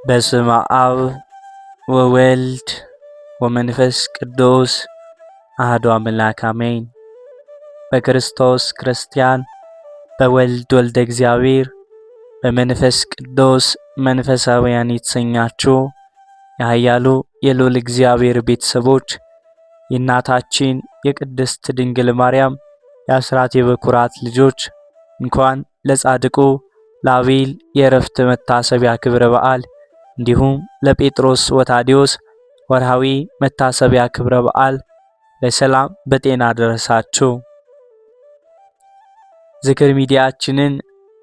በስመ አብ ወወልድ ወመንፈስ ቅዱስ አሐዱ አምላክ አሜን። በክርስቶስ ክርስቲያን፣ በወልድ ወልደ እግዚአብሔር፣ በመንፈስ ቅዱስ መንፈሳውያን የተሰኛችሁ የኃያሉ የልዑል እግዚአብሔር ቤተሰቦች የእናታችን የቅድስት ድንግል ማርያም የአስራት የበኩራት ልጆች እንኳን ለጻድቁ ለአቤል የዕረፍት መታሰቢያ ክብረ በዓል እንዲሁም ለጴጥሮስ ወታዲዮስ ወርሃዊ መታሰቢያ ክብረ በዓል በሰላም በጤና ደረሳችሁ። ዝክር ሚዲያችንን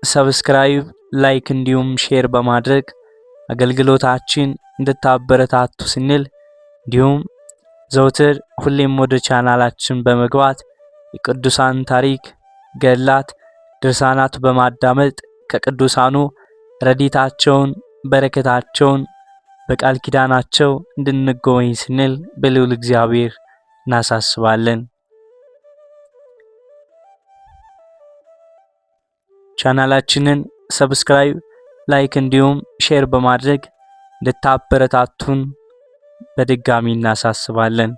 ሰብስክራይብ፣ ላይክ እንዲሁም ሼር በማድረግ አገልግሎታችን እንድታበረታቱ ስንል እንዲሁም ዘውትር ሁሌም ወደ ቻናላችን በመግባት የቅዱሳን ታሪክ፣ ገድላት፣ ድርሳናት በማዳመጥ ከቅዱሳኑ ረድኤታቸውን በረከታቸውን በቃል ኪዳናቸው እንድንጎበኝ ስንል በልዑል እግዚአብሔር እናሳስባለን። ቻናላችንን ሰብስክራይብ፣ ላይክ እንዲሁም ሼር በማድረግ እንድታበረታቱን በድጋሚ እናሳስባለን።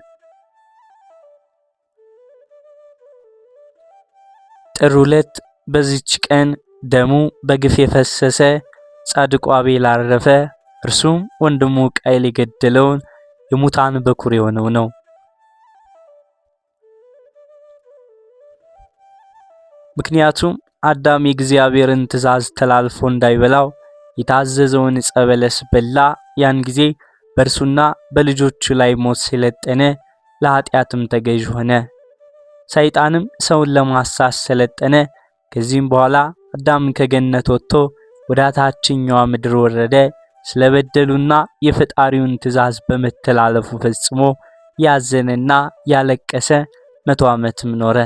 ጥር 2 በዚች ቀን ደሙ በግፍ የፈሰሰ ጻድቁ አቤል አረፈ። እርሱም ወንድሙ ቃየል የገደለውን የሙታን በኩር የሆነው ነው። ምክንያቱም አዳም የእግዚአብሔርን ትእዛዝ ተላልፎ እንዳይበላው የታዘዘውን ዕፀ በለስ በላ። ያን ጊዜ በእርሱና በልጆቹ ላይ ሞት ሰለጠነ፣ ለኃጢአትም ተገዥ ሆነ። ሰይጣንም ሰውን ለማሳት ሰለጠነ። ከዚህም በኋላ አዳም ከገነት ወጥቶ ወደ ታችኛዋ ምድር ወረደ። ስለበደሉና የፈጣሪውን ትእዛዝ በመተላለፉ ፈጽሞ ያዘነና ያለቀሰ 100 ዓመትም ኖረ።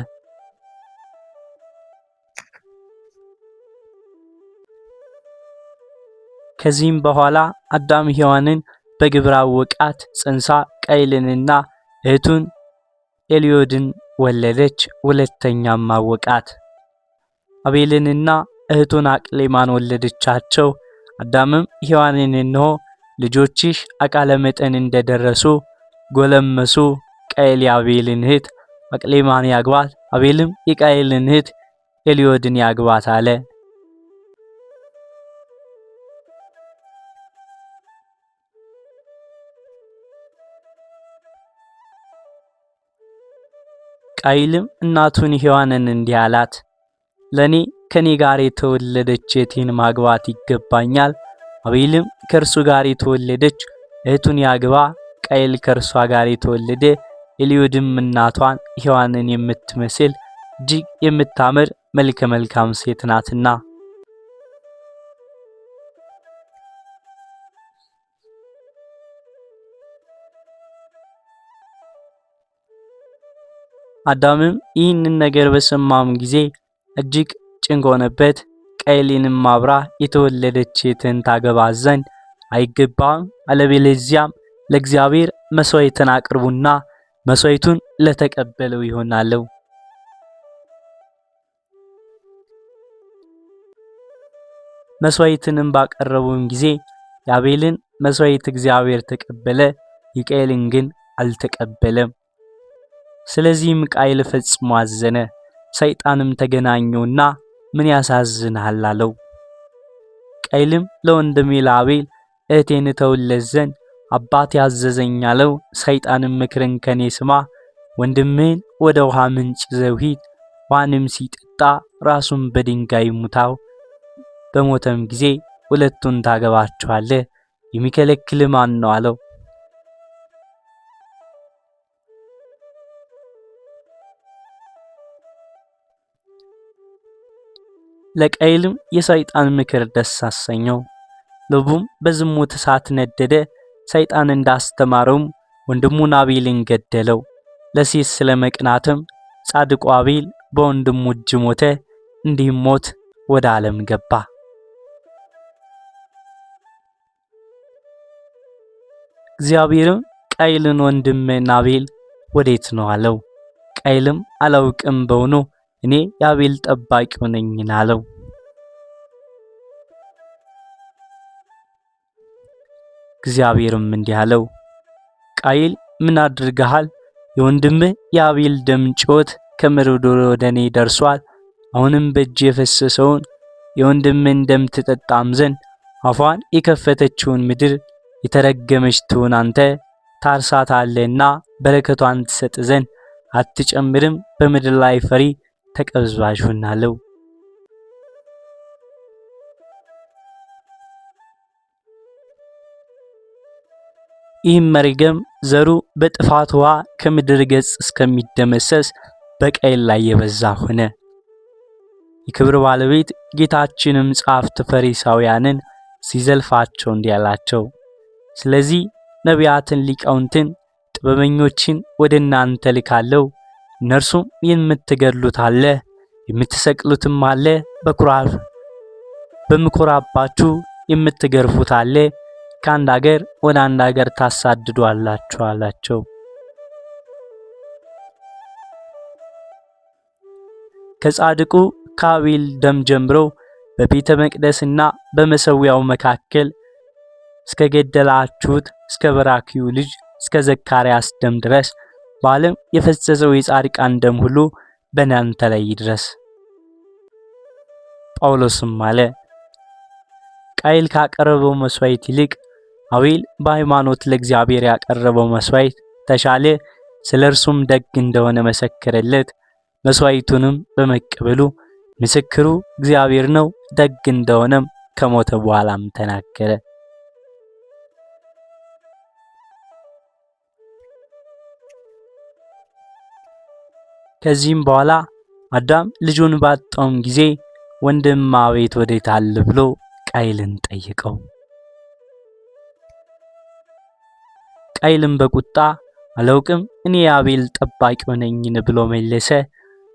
ከዚህም በኋላ አዳም ሔዋንን በግብር አወቃት። ጽንሳ ቃየልንና እህቱን ኤልዮድን ወለደች። ሁለተኛም አወቃት። አቤልንና እህቱን አቅሌማን ወለደቻቸው። አዳምም ሔዋንን እነሆ ልጆችሽ አቃለ መጠን እንደደረሱ ጎለመሱ፣ ቃየል የአቤልን እህት አቅሌማን ያግባት፣ አቤልም የቃየልን እህት ኤልዮድን ያግባት አለ። ቃየልም እናቱን ሔዋንን እንዲህ አላት፣ ለኔ ከኔ ጋር የተወለደች እህቴን ማግባት ይገባኛል። አቤልም ከእርሱ ጋር የተወለደች እህቱን ያግባ። ቃየል ከእርሷ ጋር የተወለደ ኤልዮድም እናቷን ሔዋንን የምትመስል እጅግ የምታምር መልከ መልካም ሴት ናትና። አዳምም ይህንን ነገር በሰማም ጊዜ እጅግ ጭንቅ ሆነበት። ቃየልንም አብራ የተወለደች እህትን ታገባ ዘንድ አይገባም፣ አለበለዚያም ለእግዚአብሔር መስዋዕትን አቅርቡና መስዋዕቱን ለተቀበለው ይሆናል። መስዋዕትንም ባቀረቡም ጊዜ የአቤልን መስዋዕት እግዚአብሔር ተቀበለ፣ የቃየልን ግን አልተቀበለም። ስለዚህም ቃየል ፈጽሞ አዘነ። ሰይጣንም ተገናኘውና ምን ያሳዝንሃል አለው። ቃየልም ለወንድሜ ለአቤል እህቴን ተውለት ዘንድ አባት ያዘዘኝ አለው። ሰይጣንም ምክርን ከኔ ስማ፣ ወንድምህን ወደ ውሃ ምንጭ ይዘው ሂድ፣ ውሃንም ሲጠጣ ራሱን በድንጋይ ሙታው፣ በሞተም ጊዜ ሁለቱን ታገባቸዋለህ፣ የሚከለክል ማን ነው አለው። ለቃየልም የሰይጣን ምክር ደስ አሰኘው፣ ልቡም በዝሙት እሳት ነደደ። ሰይጣን እንዳስተማረውም ወንድሙን አቤልን ገደለው። ለሴት ስለመቅናትም ጻድቁ አቤል በወንድሙ እጅ ሞተ። እንዲህም ሞት ወደ ዓለም ገባ። እግዚአብሔርም ቃየልን ወንድምህን አቤል ወዴት ነው አለው። ቃየልም አላውቅም፣ በውኑ እኔ የአቤል ጠባቂው ነኝ አለው። እግዚአብሔርም እንዲህ አለው፣ ቃየል ምን አድርገሃል? የወንድምህ የአቤል ደም ጩኸት ከምድር ወደ እኔ ደርሷል። አሁንም በእጅ የፈሰሰውን የወንድምህን ደም ትጠጣም ዘንድ አፏን የከፈተችውን ምድር የተረገመች ትሁን። አንተ ታርሳታለህና በረከቷን ትሰጥ ዘንድ አትጨምርም። በምድር ላይ ፈሪ ተቀዝባዥ ሆናለሁ። ይህም መርገም ዘሩ በጥፋት ውሃ ከምድር ገጽ እስከሚደመሰስ በቃየል ላይ የበዛ ሆነ። የክብር ባለቤት ጌታችንም ጻፍት ፈሪሳውያንን ሲዘልፋቸው እንዲህ አላቸው፣ ስለዚህ ነቢያትን፣ ሊቃውንትን፣ ጥበበኞችን ወደ እናንተ ልካለሁ። እነርሱም የምትገድሉት አለ፣ የምትሰቅሉትም አለ፣ በምኮራባችሁ የምትገርፉት አለ፣ ከአንድ ሀገር ወደ አንድ ሀገር ታሳድዷላችሁ አላቸው። ከጻድቁ ከአቤል ደም ጀምሮ በቤተ መቅደስና በመሠዊያው መካከል እስከ ገደላችሁት እስከ በራክዩ ልጅ እስከ ዘካርያስ ደም ድረስ በዓለም የፈሰሰው የጻድቃን ደም ሁሉ በእናንተ ላይ ይድረስ። ጳውሎስም አለ፣ ቃየል ካቀረበው መስዋዕት ይልቅ አቤል በሃይማኖት ለእግዚአብሔር ያቀረበው መስዋዕት ተሻለ። ስለ እርሱም ደግ እንደሆነ መሰከረለት። መስዋዕቱንም በመቀበሉ ምስክሩ እግዚአብሔር ነው። ደግ እንደሆነም ከሞተ በኋላም ተናገረ። ከዚህም በኋላ አዳም ልጁን ባጣውም ጊዜ ወንድም አቤት ወዴት አለ ብሎ ቃየልን ጠየቀው። ቃየልም በቁጣ አላውቅም፣ እኔ የአቤል ጠባቂው ነኝን ብሎ መለሰ።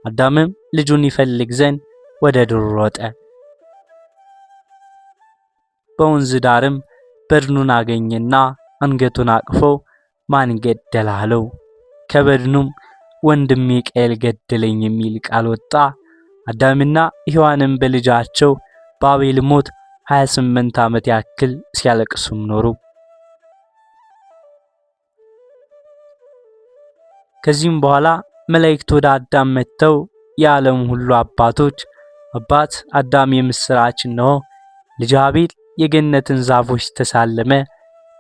አዳምም ልጁን ይፈልግ ዘንድ ወደ ዱር ሮጠ። በወንዝ ዳርም በድኑን አገኘና አንገቱን አቅፎ ማን ገደለ አለው። ከበድኑም ወንድሜ ቃየል ገደለኝ የሚል ቃል ወጣ። አዳምና ሔዋንም በልጃቸው በአቤል ሞት 28 ዓመት ያክል ሲያለቅሱም ኖሩ። ከዚህም በኋላ መላእክት ወደ አዳም መጥተው የዓለም ሁሉ አባቶች አባት አዳም የምስራች ነው፣ ልጅ አቤል የገነትን ዛፎች ተሳለመ፣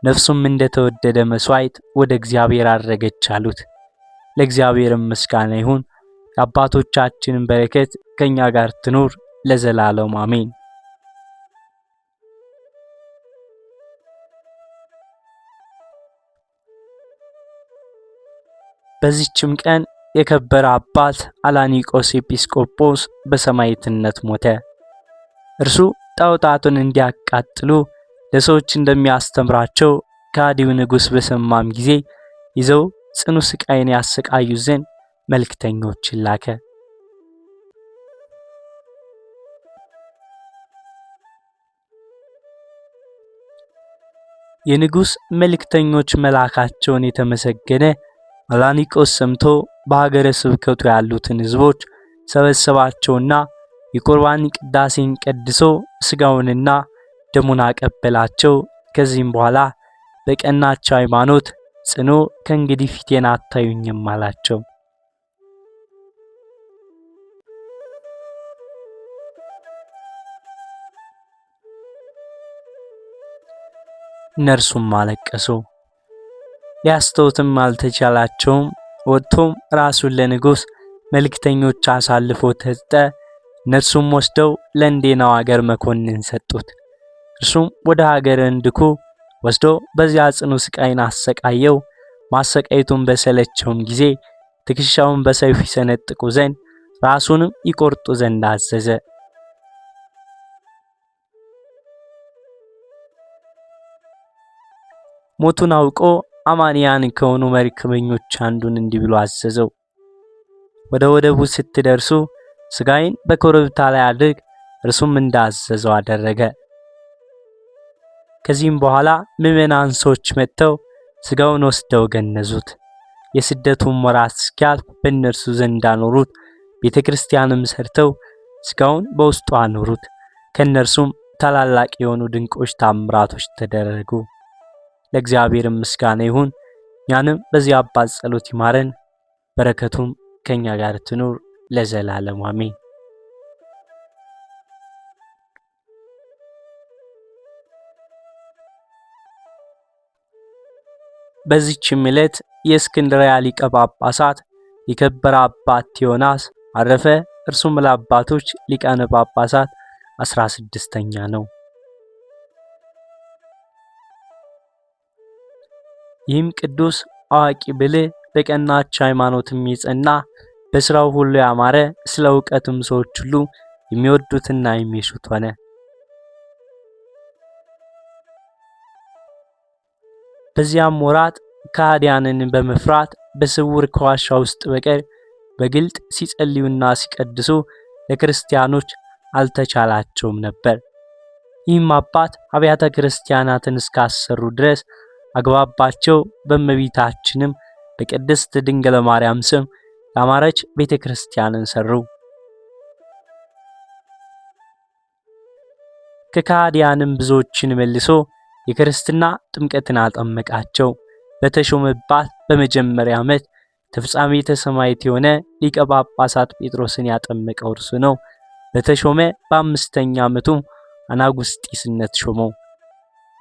ነፍሱም እንደተወደደ መስዋዕት ወደ እግዚአብሔር አረገች አሉት። ለእግዚአብሔርም ምስጋና ይሁን። የአባቶቻችንን በረከት ከኛ ጋር ትኑር ለዘላለም አሜን። በዚህችም ቀን የከበረ አባት አላኒቆስ ኤጲስቆጶስ በሰማዕትነት ሞተ። እርሱ ጣዖታቱን እንዲያቃጥሉ ለሰዎች እንደሚያስተምራቸው ከሃዲው ንጉሥ በሰማም ጊዜ ይዘው ጽኑ ስቃይን ያሰቃዩ ዘንድ መልክተኞችን ላከ። የንጉሥ መልክተኞች መላካቸውን የተመሰገነ አላኒቆስ ሰምቶ በሀገረ ስብከቱ ያሉትን ሕዝቦች ሰበሰባቸውና የቁርባን ቅዳሴን ቀድሶ ስጋውንና ደሙን አቀበላቸው። ከዚህም በኋላ በቀናች ሃይማኖት ጽኖ ከእንግዲህ ፊቴን አታዩኝም አላቸው። እነርሱም አለቀሱ። ሊያስተውትም አልተቻላቸውም። ወጥቶም ራሱን ለንጉሥ መልክተኞች አሳልፎ ተሰጠ። እነርሱም ወስደው ለእንዴናው ሀገር መኮንን ሰጡት። እርሱም ወደ ሀገረ እንድኩ ወስዶ በዚያ ጽኑ ስቃይን አሰቃየው። ማሰቃየቱን በሰለቸውም ጊዜ ትከሻውን በሰይፍ ይሰነጥቁ ዘንድ ራሱንም ይቆርጡ ዘንድ አዘዘ። ሞቱን አውቆ አማንያን ከሆኑ መርከበኞች አንዱን እንዲህ ብሎ አዘዘው፣ ወደ ወደቡ ስትደርሱ ስጋዬን በኮረብታ ላይ አድርግ። እርሱም እንዳዘዘው አደረገ። ከዚህም በኋላ ምዕመናን ሰዎች መጥተው ስጋውን ወስደው ገነዙት። የስደቱን ወራት እስኪያልፍ በእነርሱ ዘንድ አኖሩት። ቤተ ክርስቲያንም ሰርተው ስጋውን በውስጡ አኖሩት። ከእነርሱም ታላላቅ የሆኑ ድንቆች ታምራቶች ተደረጉ። ለእግዚአብሔር ምስጋና ይሁን። እኛንም በዚህ አባት ጸሎት ይማረን፣ በረከቱም ከኛ ጋር ትኑር ለዘላለም አሜን። በዚህችም ዕለት የእስክንድርያ ሊቀ ጳጳሳት የከበረ አባት ቴዎናስ አረፈ። እርሱም ለአባቶች ሊቃነ ጳጳሳት 16ኛ ነው። ይህም ቅዱስ አዋቂ ብልህ በቀናች ሃይማኖትም የጸና በስራው ሁሉ ያማረ ስለ ዕውቀትም ሰዎች ሁሉ የሚወዱትና የሚሹት ሆነ። በዚያም ወራት ከሃዲያንን በመፍራት በስውር ከዋሻ ውስጥ በቀር በግልጥ ሲጸልዩና ሲቀድሱ ለክርስቲያኖች አልተቻላቸውም ነበር። ይህም አባት አብያተ ክርስቲያናትን እስካሰሩ ድረስ አግባባቸው። በእመቤታችንም በቅድስት ድንግል ማርያም ስም ያማረች ቤተ ክርስቲያንን ሰሩ። ከካህዲያንም ብዙዎችን መልሶ የክርስትና ጥምቀትን አጠመቃቸው። በተሾመባት በመጀመሪያ ዓመት ተፍጻሜተ ሰማዕት የሆነ ሊቀ ጳጳሳት ጴጥሮስን ያጠመቀው እርሱ ነው። በተሾመ በ5ኛ ዓመቱም አናጉስጢስነት ሾመው።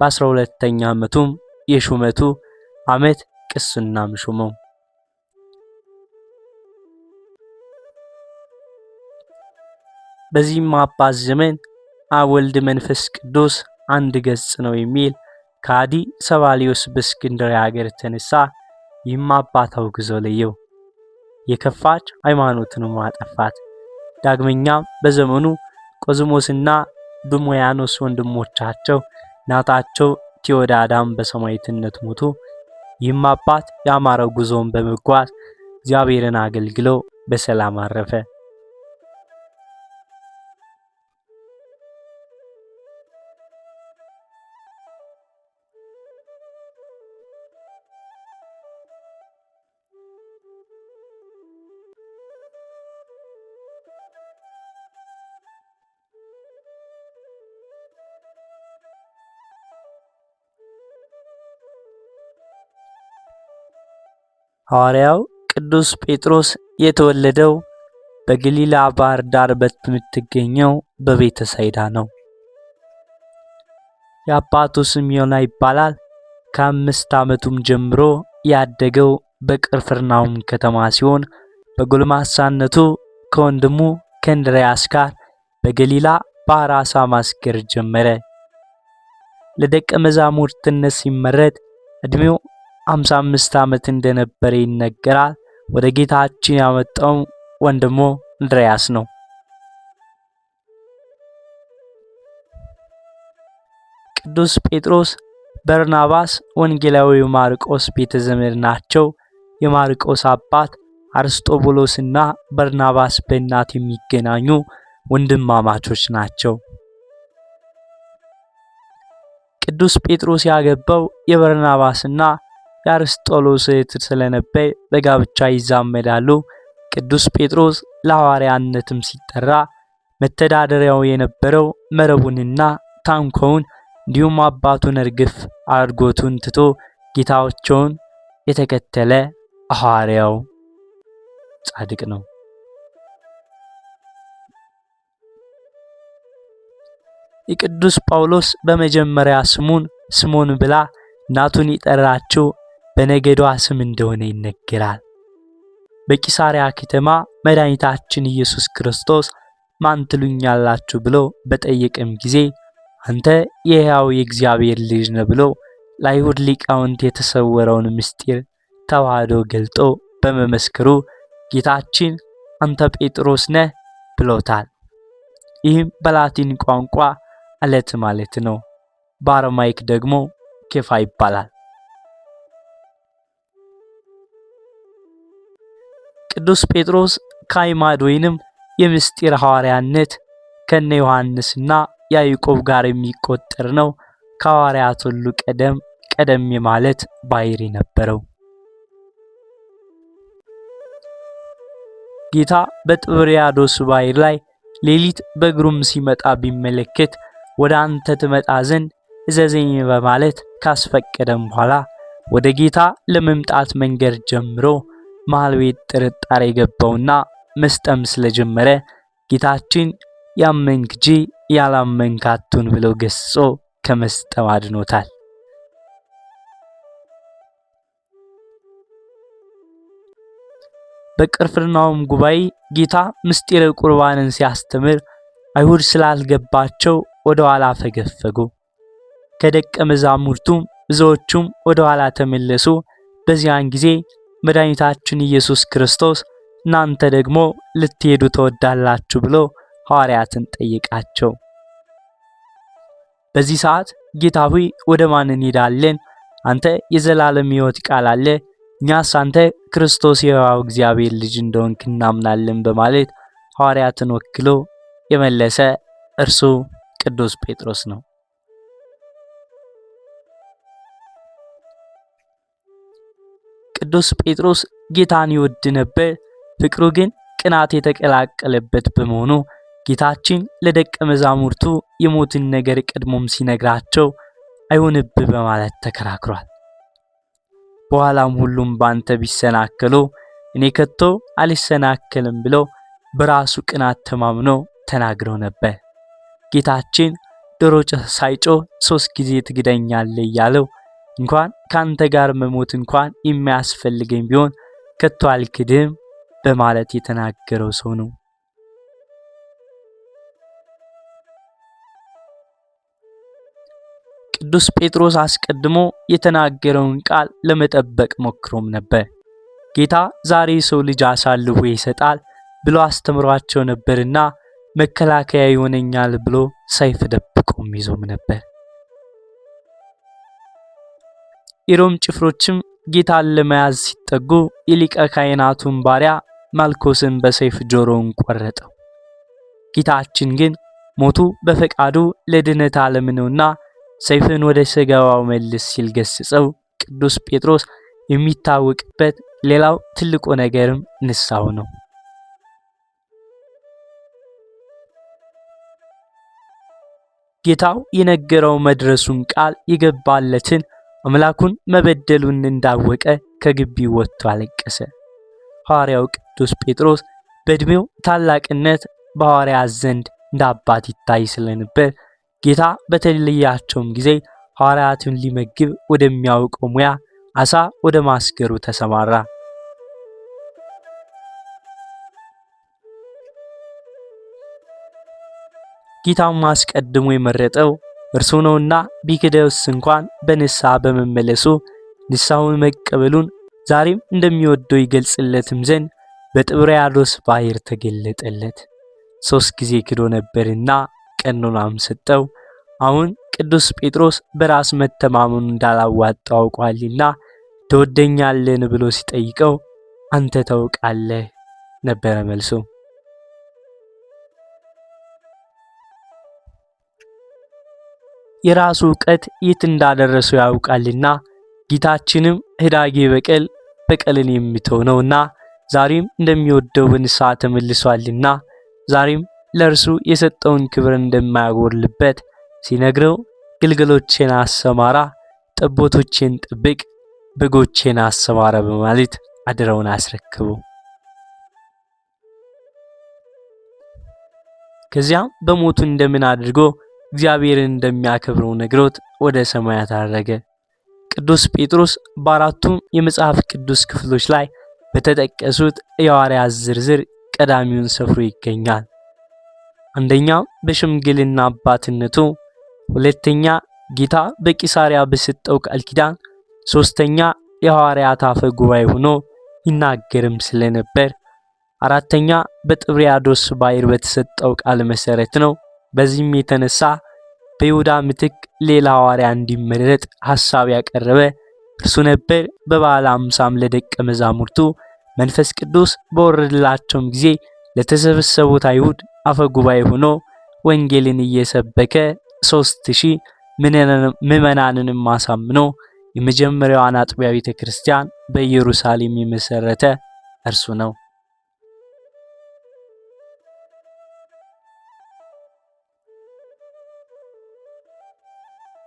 በ12ኛ ዓመቱም የሹመቱ ዓመት ቅስናም ሾመው። በዚህም አባት ዘመን አብ ወልድ መንፈስ ቅዱስ አንድ ገጽ ነው የሚል ከሃዲ ሰባሊዮስ በእስክንድርያ ሀገር ተነሳ። ይህም አባት አውግዞ ለየው፣ የከፋች ሃይማኖትንም አጠፋት። ዳግመኛም በዘመኑ ቆዝሞስና ዱሞያኖስ ወንድሞቻቸው እናታቸው ቴዎዳዳም በሰማዕትነት ሞቱ። ይህም አባት ያማረው ጉዞን በመጓዝ እግዚአብሔርን አገልግሎ በሰላም አረፈ። ሐዋርያው ቅዱስ ጴጥሮስ የተወለደው በገሊላ ባህር ዳር በምትገኘው በቤተ ሳይዳ ነው። የአባቱ ስም ዮና ይባላል። ከ5 ዓመቱም ጀምሮ ያደገው በቅፍርናሆም ከተማ ሲሆን በጎልማሳነቱ ከወንድሙ ከእንድርያስ ጋር በገሊላ ባህር ዓሣ ማስገር ጀመረ። ለደቀ መዛሙርትነት ሲመረጥ እድሜው 55 ዓመት እንደነበረ ይነገራል። ወደ ጌታችን ያመጣው ወንድሙ እንድርያስ ነው። ቅዱስ ጴጥሮስ፣ በርናባስ፣ ወንጌላዊው ማርቆስ ቤተ ዘመድ ናቸው። የማርቆስ አባት አርስጦቡሎስና በርናባስ በእናት የሚገናኙ ወንድማማቾች ናቸው። ቅዱስ ጴጥሮስ ያገባው የበርናባስና የአርስጦሎስ እህት ስለነበር በጋብቻ ይዛመዳሉ። ቅዱስ ጴጥሮስ ለሐዋርያነትም ሲጠራ መተዳደሪያው የነበረው መረቡንና ታንኳውን እንዲሁም አባቱን እርግፍ አድርጎቱን ትቶ ጌታቸውን የተከተለ ሐዋርያው ጻድቅ ነው። የቅዱስ ጳውሎስ በመጀመሪያ ስሙን ስሞን ብላ እናቱን የጠራችው በነገዷ ስም እንደሆነ ይነገራል። በቂሳሪያ ከተማ መድኃኒታችን ኢየሱስ ክርስቶስ ማን ትሉኛላችሁ ብሎ በጠየቀም ጊዜ አንተ የሕያው የእግዚአብሔር ልጅ ነህ ብሎ ለአይሁድ ሊቃውንት የተሰወረውን ምስጢር ተዋህዶ ገልጦ በመመስከሩ ጌታችን አንተ ጴጥሮስ ነህ ብሎታል። ይህም በላቲን ቋንቋ አለት ማለት ነው። በአረማይክ ደግሞ ኬፋ ይባላል። ቅዱስ ጴጥሮስ ከአዕማድ ወይንም የምስጢር ሐዋርያነት ከነ ዮሐንስና ያዕቆብ ጋር የሚቆጠር ነው። ከሐዋርያት ሁሉ ቀደም ማለት ባህሪ ነበረው። ጌታ በጥብርያዶስ ባህር ላይ ሌሊት በእግሩም ሲመጣ ቢመለከት ወደ አንተ ትመጣ ዘንድ እዘዘኝ በማለት ካስፈቀደም በኋላ ወደ ጌታ ለመምጣት መንገድ ጀምሮ መሃል ቤት ጥርጣሬ ገባውና መስጠም ስለጀመረ ጌታችን ያመንክ እንጂ ያላመንክ አትሁን ብሎ ገስጾ ከመስጠም አድኖታል። በቅፍርናሆም ጉባኤ ጌታ ምስጢረ ቁርባንን ሲያስተምር አይሁድ ስላልገባቸው ወደ ኋላ ፈገፈጉ። ከደቀ መዛሙርቱም ብዙዎቹም ወደ ኋላ ተመለሱ። በዚያን ጊዜ መድኃኒታችን ኢየሱስ ክርስቶስ እናንተ ደግሞ ልትሄዱ ተወዳላችሁ ብሎ ሐዋርያትን ጠየቃቸው። በዚህ ሰዓት ጌታ ሆይ ወደ ማን እንሄዳለን? አንተ የዘላለም ሕይወት ቃል አለ፣ እኛስ አንተ ክርስቶስ የሕያው እግዚአብሔር ልጅ እንደሆንክ እናምናለን በማለት ሐዋርያትን ወክሎ የመለሰ እርሱ ቅዱስ ጴጥሮስ ነው። ቅዱስ ጴጥሮስ ጌታን ይወድ ነበር። ፍቅሩ ግን ቅናት የተቀላቀለበት በመሆኑ ጌታችን ለደቀ መዛሙርቱ የሞትን ነገር ቀድሞም ሲነግራቸው አይሆንብህ በማለት ተከራክሯል። በኋላም ሁሉም ባንተ ቢሰናከሉ እኔ ከቶ አልሰናከልም ብሎ በራሱ ቅናት ተማምኖ ተናግሮ ነበር። ጌታችን ዶሮ ሳይጮህ 3 ጊዜ ትክደኛለህ እያለው እንኳን ካንተ ጋር መሞት እንኳን የሚያስፈልገኝ ቢሆን ከቶ አልክድም በማለት የተናገረው ሰው ነው። ቅዱስ ጴጥሮስ አስቀድሞ የተናገረውን ቃል ለመጠበቅ ሞክሮም ነበር። ጌታ ዛሬ ሰው ልጅ አሳልፎ ይሰጣል ብሎ አስተምሯቸው ነበርና መከላከያ ይሆነኛል ብሎ ሰይፍ ደብቆም ይዞም ነበር። የሮም ጭፍሮችም ጌታን ለመያዝ ሲጠጉ የሊቀ ካህናቱን ባሪያ ማልኮስን በሰይፍ ጆሮውን ቆረጠው። ጌታችን ግን ሞቱ በፈቃዱ ለድነት ዓለም ነውና ሰይፍን ወደ ስጋው መልስ ሲል ገስጸው ቅዱስ ጴጥሮስ የሚታወቅበት ሌላው ትልቁ ነገርም ንስሐው ነው። ጌታው የነገረው መድረሱን ቃል የገባለትን አምላኩን መበደሉን እንዳወቀ ከግቢው ወጥቶ አለቀሰ። ሐዋርያው ቅዱስ ጴጥሮስ በእድሜው ታላቅነት በሐዋርያት ዘንድ እንደ አባት ይታይ ስለነበር ጌታ በተለያቸውም ጊዜ ሐዋርያቱን ሊመግብ ወደሚያውቀው ሙያ አሳ ወደ ማስገሩ ተሰማራ። ጌታም አስቀድሞ የመረጠው እርሱ ነውና ቢክደውስ እንኳን በንስሐ በመመለሱ ንስሐውን መቀበሉን ዛሬም እንደሚወደው ይገልጽለትም ዘንድ በጥብርያዶስ ባህር ተገለጠለት። 3 ጊዜ ክዶ ነበርና ቀኖናም ሰጠው። አሁን ቅዱስ ጴጥሮስ በራስ መተማመኑ እንዳላዋጣው አውቋልና ትወደኛለህ ብሎ ሲጠይቀው አንተ ታውቃለህ ነበር መልሱ። የራሱ ዕውቀት የት እንዳደረሰው ያውቃልና ጌታችንም ህዳጌ በቀልን የሚተው ነውና ዛሬም እንደሚወደው በንስሐ ተመልሷልና ዛሬም ለእርሱ የሰጠውን ክብር እንደማያጎርልበት ሲነግረው ግልገሎቼን አሰማራ፣ ጠቦቶቼን ጠብቅ፣ በጎቼን አሰማራ በማለት አደራውን አስረክበው ከዚያም በሞቱ እንደምን አድርጎ እግዚአብሔርን እንደሚያከብረው ነግሮት ወደ ሰማያት አረገ። ቅዱስ ጴጥሮስ በአራቱም የመጽሐፍ ቅዱስ ክፍሎች ላይ በተጠቀሱት የሐዋርያት ዝርዝር ቀዳሚውን ሰፍሮ ይገኛል። አንደኛ በሽምግልና አባትነቱ፣ ሁለተኛ ጌታ በቂሳሪያ በሰጠው ቃል ኪዳን፣ ሶስተኛ የሐዋርያት አፈ ጉባኤ ሆኖ ይናገርም ስለነበር፣ አራተኛ በጥብርያዶስ ባህር በተሰጠው ቃል መሰረት ነው። በዚህም የተነሳ በይሁዳ ምትክ ሌላ ሐዋርያ እንዲመረጥ ሐሳብ ያቀረበ እርሱ ነበር። በበዓለ ሃምሳም ለደቀ መዛሙርቱ መንፈስ ቅዱስ በወረደላቸውም ጊዜ ለተሰበሰቡት አይሁድ አፈ ጉባኤ ሆኖ ወንጌልን እየሰበከ 3000 ምዕመናንንም አሳምኖ የመጀመሪያዋን አጥቢያ ቤተክርስቲያን በኢየሩሳሌም የመሰረተ እርሱ ነው።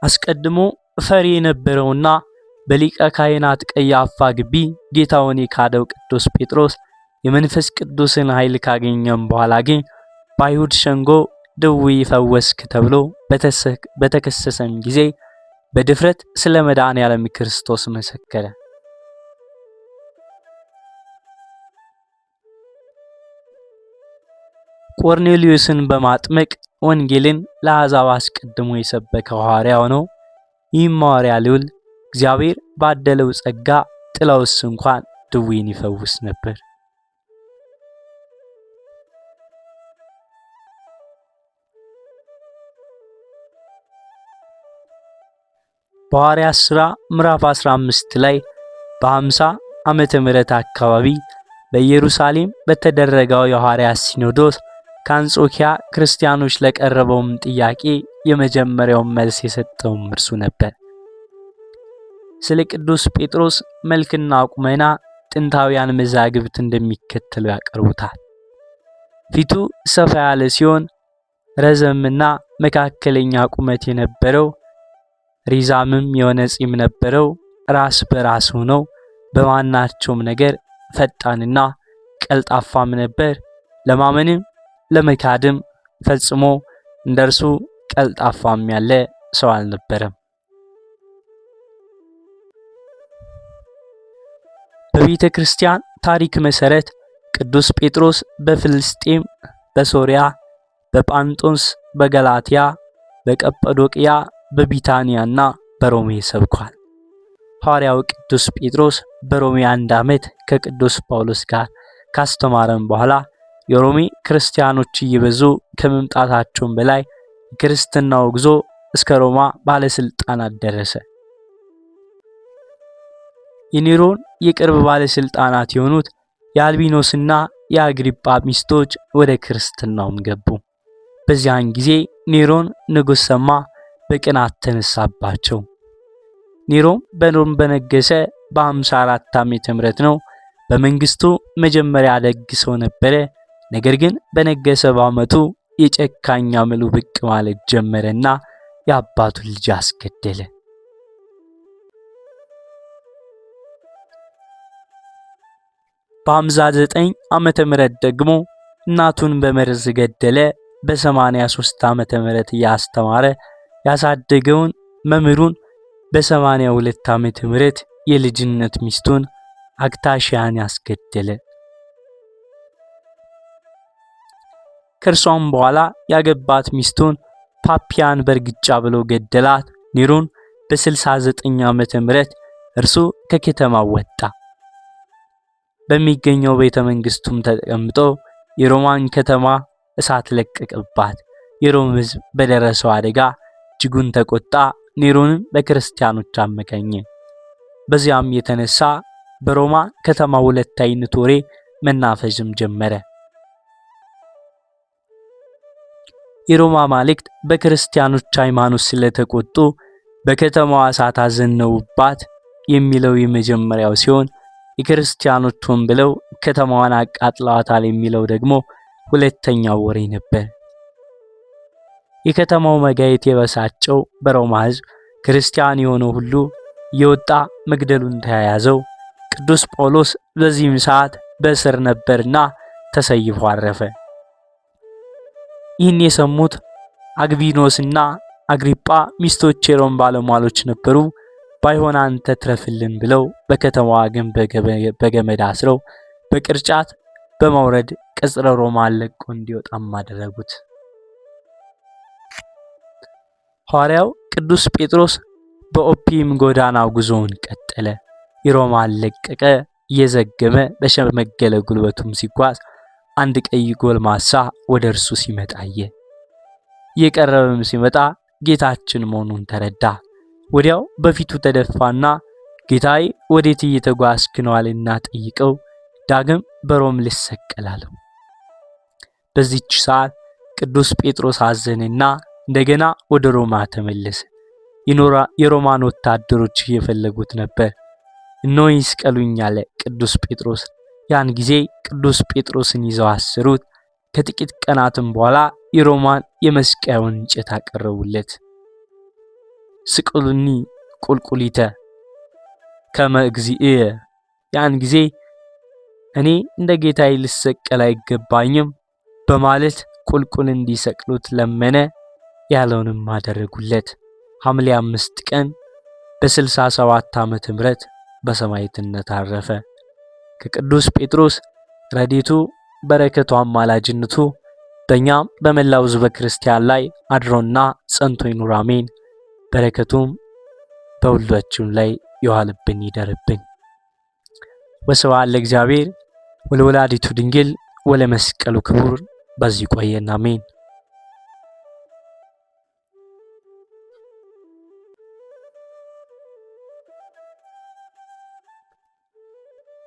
አስቀድሞ ፈሪ የነበረውና በሊቀ ካህናት ቀያፋ ግቢ ጌታውን የካደው ቅዱስ ጴጥሮስ የመንፈስ ቅዱስን ኃይል ካገኘም በኋላ ግን በአይሁድ ሸንጎ ድውይ ፈወስክ ተብሎ በተከሰሰም ጊዜ በድፍረት ስለ መድኃኔዓለም ክርስቶስ መሰከረ። ቆርኔሊዮስን በማጥመቅ ወንጌልን ለአሕዛብ አስቀድሞ የሰበከ ሐዋርያው ነው። ይህም ሐዋርያ ልዑል እግዚአብሔር ባደለው ጸጋ ጥላውስ እንኳን ድውይን ይፈውስ ነበር። በሐዋርያት ሥራ ምዕራፍ 15 ላይ በ50 ዓመተ ምህረት አካባቢ በኢየሩሳሌም በተደረገው የሐዋርያት ሲኖዶስ ከአንጾኪያ ክርስቲያኖች ለቀረበውም ጥያቄ የመጀመሪያውን መልስ የሰጠውም እርሱ ነበር። ስለ ቅዱስ ጴጥሮስ መልክና ቁመና ጥንታውያን መዛግብት እንደሚከተሉ ያቀርቡታል። ፊቱ ሰፋ ያለ ሲሆን ረዘምና መካከለኛ ቁመት የነበረው፣ ሪዛምም የሆነ ጺም ነበረው። ራስ በራስ ሆነው በማናቸውም ነገር ፈጣንና ቀልጣፋም ነበር። ለማመንም ለመካድም ፈጽሞ እንደርሱ ቀልጣፋም ያለ ሰው አልነበረም። በቤተ ክርስቲያን ታሪክ መሰረት ቅዱስ ጴጥሮስ በፍልስጤም፣ በሶሪያ፣ በጳንጦስ፣ በገላትያ፣ በቀጰዶቅያ፣ በቢታንያና በሮሜ ሰብኳል። ሐዋርያው ቅዱስ ጴጥሮስ በሮሜ 1 ዓመት ከቅዱስ ጳውሎስ ጋር ካስተማረም በኋላ የሮሜ ክርስቲያኖች እየበዙ ከመምጣታቸውም በላይ የክርስትናው ጉዞ እስከ ሮማ ባለስልጣናት ደረሰ። የኔሮን የቅርብ ባለስልጣናት የሆኑት የአልቢኖስና የአግሪጳ ሚስቶች ወደ ክርስትናውም ገቡ። በዚያን ጊዜ ኔሮን ንጉሥ ሰማ፣ በቅናት ተነሳባቸው። ኔሮን በሮም በነገሰ በ54 ዓመተ ምህረት ነው። በመንግስቱ መጀመሪያ ደግ ሰው ነበረ። ነገር ግን በነገሰ በዓመቱ የጨካኝ አመሉ ብቅ ማለት ጀመረና የአባቱን ልጅ አስገደለ። በ59 ዓመተ ምህረት ደግሞ እናቱን በመርዝ ገደለ። በ83 ዓመተ ምህረት እያስተማረ ያሳደገውን መምህሩን በ82 ዓመተ ምህረት የልጅነት ሚስቱን አክታሺያን ያስገደለ። ከእርሷም በኋላ ያገባት ሚስቱን ፓፒያን በርግጫ ብሎ ገደላት። ኔሮን በ69 ዓመተ ምህረት እርሱ ከከተማው ወጣ። በሚገኘው ቤተ መንግስቱም ተቀምጦ የሮማን ከተማ እሳት ለቀቀባት። የሮም ሕዝብ በደረሰው አደጋ እጅጉን ተቆጣ። ኔሮንም በክርስቲያኖች አመካኘ። በዚያም የተነሳ በሮማ ከተማ ሁለት አይነት ወሬ መናፈስም ጀመረ። የሮማ ማልክት በክርስቲያኖች ሃይማኖት ስለተቆጡ በከተማዋ እሳት አዘነውባት የሚለው የመጀመሪያው ሲሆን፣ የክርስቲያኖች ሆን ብለው ከተማዋን አቃጥለዋታል የሚለው ደግሞ ሁለተኛው ወሬ ነበር። የከተማው መጋየት የበሳጨው በሮማ ሕዝብ ክርስቲያን የሆነው ሁሉ የወጣ መግደሉን ተያያዘው። ቅዱስ ጳውሎስ በዚህም ሰዓት በእስር ነበርና ተሰይፎ አረፈ። ይህን የሰሙት አግቢኖስና አግሪጳ ሚስቶች የሮም ባለሟሎች ነበሩ። ባይሆን አንተ ትረፍልን ብለው በከተማዋ ግንብ በገመድ አስረው በቅርጫት በማውረድ ቅጽረ ሮማን ለቆ እንዲወጣም አደረጉት። ሐዋርያው ቅዱስ ጴጥሮስ በኦፒየም ጎዳና ጉዞውን ቀጠለ። የሮማን ለቀቀ። እየዘገመ በሸመገለ ጉልበቱም ሲጓዝ አንድ ቀይ ጎልማሳ ወደ እርሱ ሲመጣ አየ። እየቀረበም ሲመጣ ጌታችን መሆኑን ተረዳ። ወዲያው በፊቱ ተደፋና ጌታዬ ወዴት እየተጓዝክ ነው አለና ጠይቀው። ዳግም በሮም ልሰቀል አለው። በዚህች ሰዓት ቅዱስ ጴጥሮስ አዘነና እንደገና ወደ ሮማ ተመለሰ። የሮማን ወታደሮች እየፈለጉት ነበር። እነሆ ይስቀሉኝ አለ ቅዱስ ጴጥሮስ። ያን ጊዜ ቅዱስ ጴጥሮስን ይዘው አሰሩት። ከጥቂት ቀናትም በኋላ የሮማን የመስቀያውን እንጨት አቀረቡለት። ስቅሉኒ ቁልቁሊተ ከመ እግዚእየ። ያን ጊዜ እኔ እንደ ጌታዬ ልሰቀል አይገባኝም በማለት ቁልቁል እንዲሰቅሉት ለመነ። ያለውንም አደረጉለት። ሐምሌ 5 ቀን በ67 ዓመተ ምህረት በሰማዕትነት አረፈ። ከቅዱስ ጴጥሮስ ረድኤቱ በረከቱ አማላጅነቱ በእኛም በመላው ሕዝበ ክርስቲያን ላይ አድሮና ጸንቶ ይኑር አሜን። በረከቱም በሁላችን ላይ ይዋልብን ይደርብን። ወስብሐት ለእግዚአብሔር ወለወላዲቱ ድንግል ወለመስቀሉ ክቡር። በዚህ ቆየን አሜን።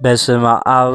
በስመ አብ